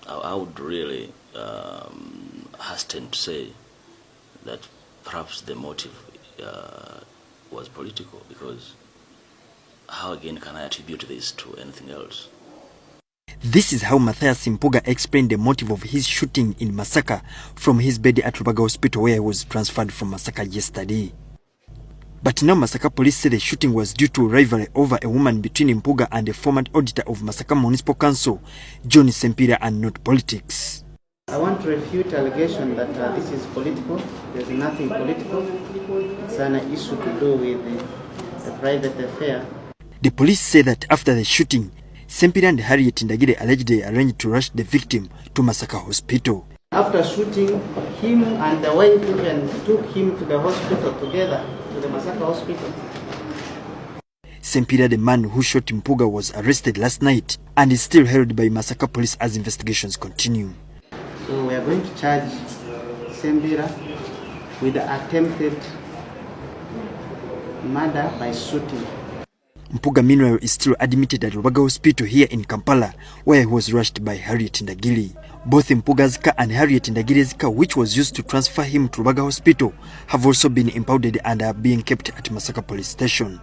I would really hasten to say that perhaps the motive was political, because how again can I attribute this to anything else? This is how Matias Mpugga explained the motive of his shooting in Masaka from his bed at Mpugga Hospital, where he was transferred from Masaka yesterday. But now Masaka police say the shooting was due to rivalry over a woman between Mpugga and the former auditor of Masaka Municipal Council, John Sempira, and not politics. I want to refute allegation that this is political. There's nothing political. It's an issue to do with a private affair. The police say that after the shooting, Sempira and Harriet Ndagire allegedly arranged to rush the victim to Masaka Hospital. After shooting, him and the wife even took him to the hospital together, to the Masaka Hospital. Sempira, the man who shot Mpugga, was arrested last night and is still held by Masaka police as investigations continue. So we are going to charge Sempira with the attempted murder by shooting. Mpugga, meanwhile, is still admitted at Mpugga Hospital here in Kampala, where he was rushed by Harriet Ndagire. Both Mpugga's car and Harriet Ndagire's car, which was used to transfer him to Mpugga Hospital, have also been impounded and are being kept at Masaka Police Station.